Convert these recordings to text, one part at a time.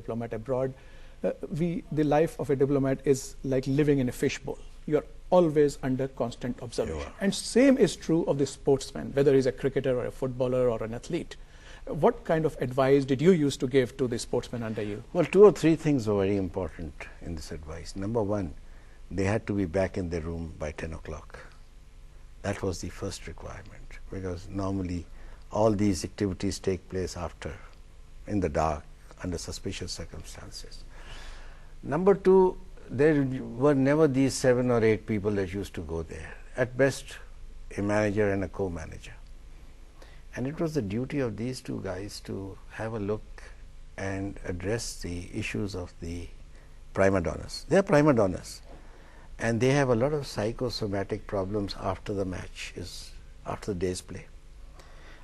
diplomat abroad, the life of a diplomat is like living in a fishbowl. You're always under constant observation. And same is true of the sportsman, whether he's a cricketer or a footballer or an athlete. What kind of advice did you use to give to the sportsmen under you? Well, 2 or 3 things were very important in this advice. Number one, they had to be back in their room by 10 o'clock. That was the first requirement, because normally all these activities take place after, in the dark, under suspicious circumstances. Number two, there were never these 7 or 8 people that used to go there. At best, a manager and a co-manager. And it was the duty of these 2 guys to have a look and address the issues of the prima donnas. They are prima donnas, and they have a lot of psychosomatic problems after the match, after the day's play.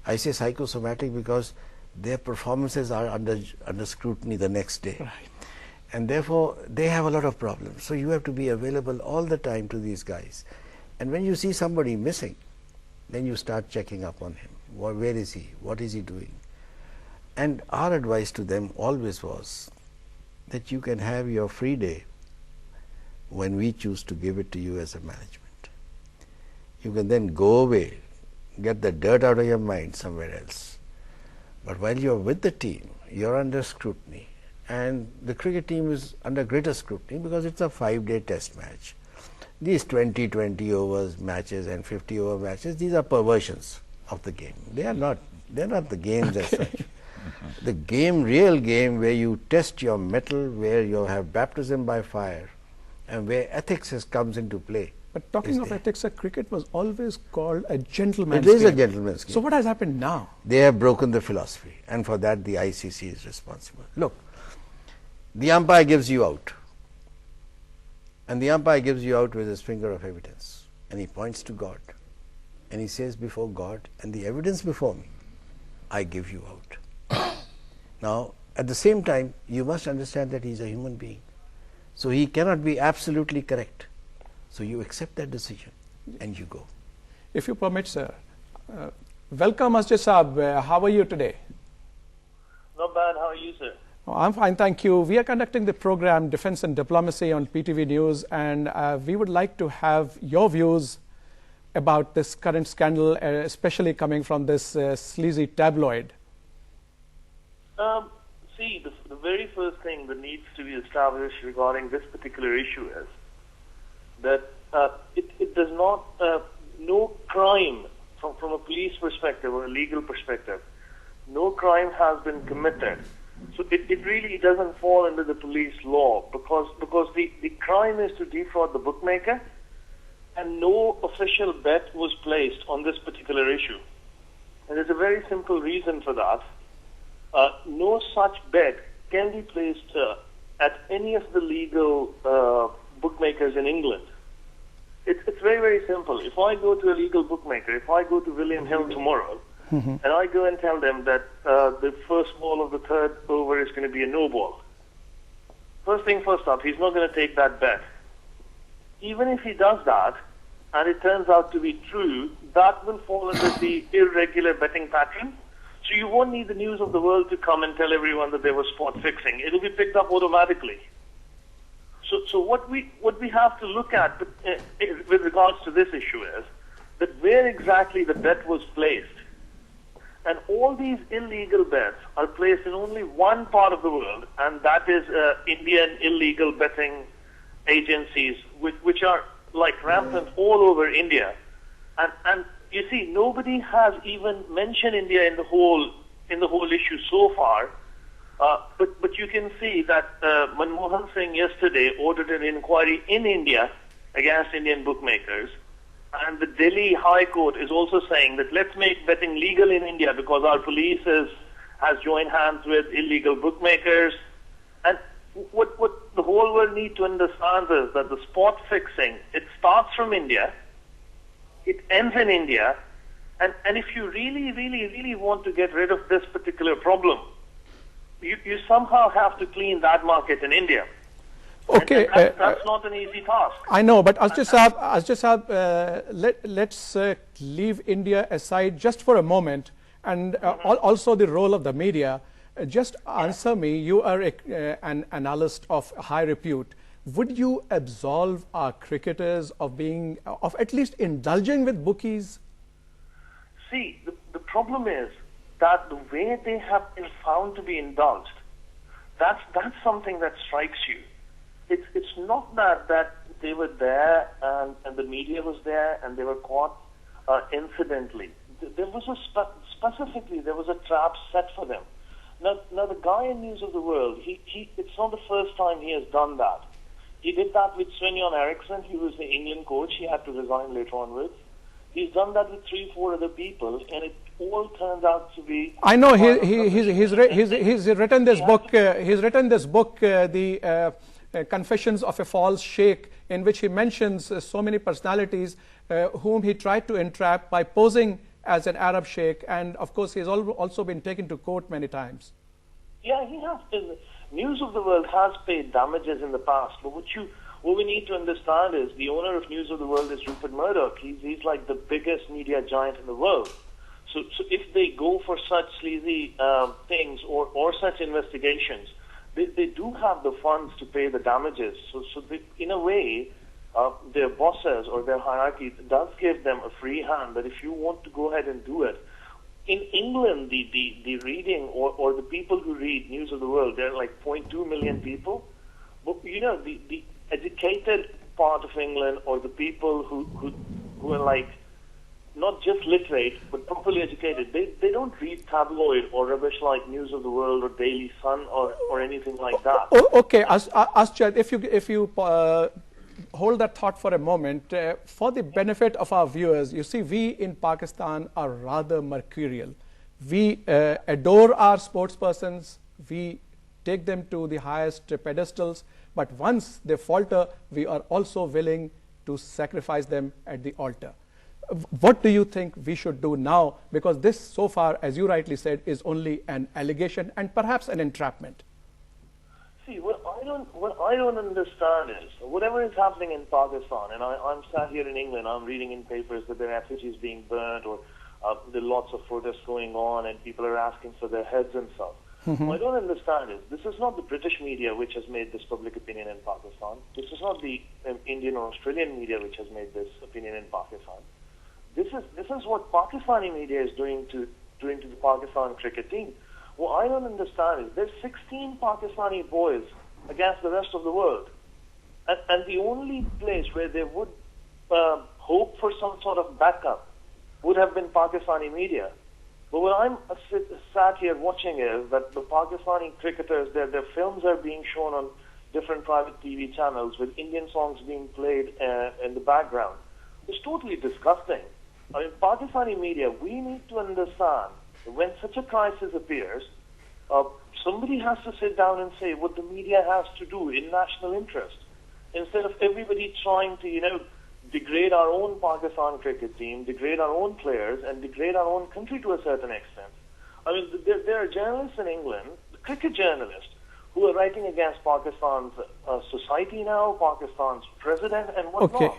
I say psychosomatic because their performances are under scrutiny the next day. Right. And therefore, they have a lot of problems. So you have to be available all the time to these guys. And when you see somebody missing, then you start checking up on him. Where is he? What is he doing? And our advice to them always was that you can have your free day when we choose to give it to you as a management. You can then go away, get the dirt out of your mind somewhere else. But while you're with the team, you're under scrutiny. And the cricket team is under greater scrutiny because it's a 5-day test match. These 20 overs matches and 50 over matches, these are perversions of the game. They're not the games as such. The game, real game, where you test your mettle, where you have baptism by fire, and where ethics comes into play. But talking of ethics, cricket was always called a gentleman's game. It is a gentleman's game. So what has happened now? They have broken the philosophy, and for that the ICC is responsible. Look, the umpire gives you out, and the umpire gives you out with his finger of evidence, and he points to God, and he says, before God and the evidence before me, I give you out. Now, at the same time, you must understand that he is a human being, so he cannot be absolutely correct. So you accept that decision and you go. If you permit, sir. Welcome, Asjad Saab. How are you today? Not bad. How are you, sir? Oh, I'm fine, thank you. We are conducting the program Defense and Diplomacy on PTV News, and we would like to have your views about this current scandal, especially coming from this sleazy tabloid. See, the very first thing that needs to be established regarding this particular issue is that it does not, no crime from a police perspective or a legal perspective, no crime has been committed. So it really doesn't fall under the police law because the crime is to defraud the bookmaker, and no official bet was placed on this particular issue. And there's a very simple reason for that. No such bet can be placed at any of the legal bookmakers in England. It's very, very simple. If I go to a legal bookmaker, if I go to William Hill tomorrow, and I go and tell them that the first ball of the third over is going to be a no ball, first thing first up, he's not going to take that bet. Even if he does that, and it turns out to be true, that will fall under the irregular betting pattern. So you won't need the news of the world to come and tell everyone that there was spot fixing. It'll be picked up automatically. So what we have to look at with regards to this issue is that where exactly the bet was placed. And all these illegal bets are placed in only one part of the world, and that is Indian illegal betting agencies, which are like rampant all over India. And you see, nobody has even mentioned India in the whole issue so far. But you can see that Manmohan Singh yesterday ordered an inquiry in India against Indian bookmakers. And the Delhi High Court is also saying that let's make betting legal in India because our police has joined hands with illegal bookmakers. And what the whole world need to understand is that the spot fixing, it starts from India, it ends in India, and if you really, really, really want to get rid of this particular problem, you somehow have to clean that market in India. Okay, and that's not an easy task. I know, but Asjad Saab, let's leave India aside just for a moment, and also the role of the media. Just answer me, you are an analyst of high repute. Would you absolve our cricketers of at least indulging with bookies? See, the problem is that the way they have been found to be indulged, that's something that strikes you. It's not that they were there and the media was there and they were caught incidentally. There was specifically there was a trap set for them. Now the guy in News of the World, it's not the first time he has done that. He did that with Sven-Jan Eriksson, who was the England coach. He had to resign later on with. He's done that with 3-4 other people, and it all turns out to be. I know he's written this book. He's written this book, the Confessions of a False Sheikh, in which he mentions so many personalities whom he tried to entrap by posing as an Arab sheikh, and of course he's also been taken to court many times. Yeah, he has been. News of the World has paid damages in the past, but what we need to understand is the owner of News of the World is Rupert Murdoch. He's like the biggest media giant in the world. So if they go for such sleazy things or such investigations, they do have the funds to pay the damages. So they, in a way, their bosses or their hierarchy does give them a free hand that if you want to go ahead and do it. In England, the reading or the people who read News of the World, they're like 0.2 million people. But you know, the educated part of England, or the people who are like not just literate but properly educated, they don't read tabloid or rubbish like News of the World or Daily Sun or anything like that. Okay, Asjad, if you hold that thought for a moment, for the benefit of our viewers, you see, we in Pakistan are rather mercurial. We adore our sportspersons, we take them to the highest pedestals, but once they falter, we are also willing to sacrifice them at the altar. What do you think we should do now? Because this, so far, as you rightly said, is only an allegation and perhaps an entrapment. See, what I don't understand is whatever is happening in Pakistan, and I'm sat here in England, I'm reading in papers that there are effigies being burnt, or there are lots of protests going on, and people are asking for their heads and stuff. What I don't understand is this is not the British media which has made this public opinion in Pakistan. This is not the Indian or Australian media which has made this opinion in Pakistan. This is what Pakistani media is doing to the Pakistan cricket team. What I don't understand is there's 16 Pakistani boys against the rest of the world. And the only place where they would hope for some sort of backup would have been Pakistani media. But what I'm sat here watching is that the Pakistani cricketers, their films are being shown on different private TV channels with Indian songs being played in the background. It's totally disgusting. I mean, Pakistani media, we need to understand when such a crisis appears, somebody has to sit down and say what the media has to do in national interest, instead of everybody trying to, degrade our own Pakistan cricket team, degrade our own players, and degrade our own country to a certain extent. I mean, there are journalists in England, cricket journalists, who are writing against Pakistan's society now, Pakistan's president, and whatnot.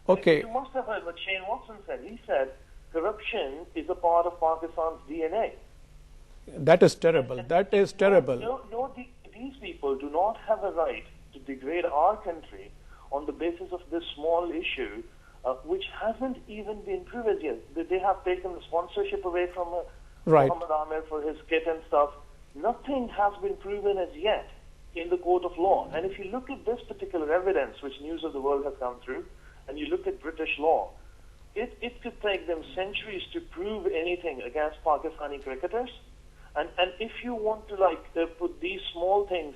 Okay. You must have heard what Shane Watson said. He said corruption is a part of Pakistan's DNA. That is terrible. That is terrible. No, these people do not have a right to degrade our country on the basis of this small issue, which hasn't even been proven yet. They have taken the sponsorship away from Muhammad Amir for his kit and stuff. Nothing has been proven as yet in the court of law. And if you look at this particular evidence, which News of the World has come through, and you look at British law, it could take them centuries to prove anything against Pakistani cricketers. And if you want to put these small things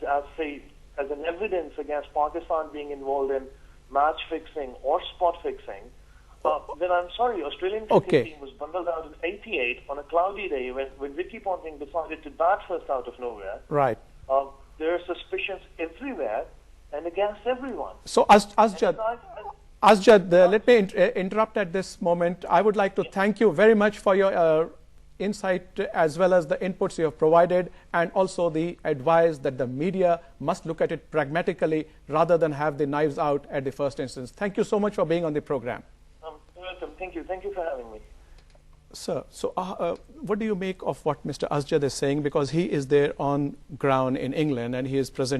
as an evidence against Pakistan being involved in match fixing or spot fixing, then I'm sorry, Australian cricket team was bundled out in '88 on a cloudy day when Vicky Ponting decided to bat first out of nowhere. Right. There are suspicions everywhere and against everyone. So Asjad, let me interrupt at this moment. I would like to thank you very much for your insight as well as the inputs you have provided, and also the advice that the media must look at it pragmatically rather than have the knives out at the first instance. Thank you so much for being on the program. You're welcome. Thank you. Thank you for having me. Sir, so what do you make of what Mr. Asjad is saying? Because he is there on ground in England and he is present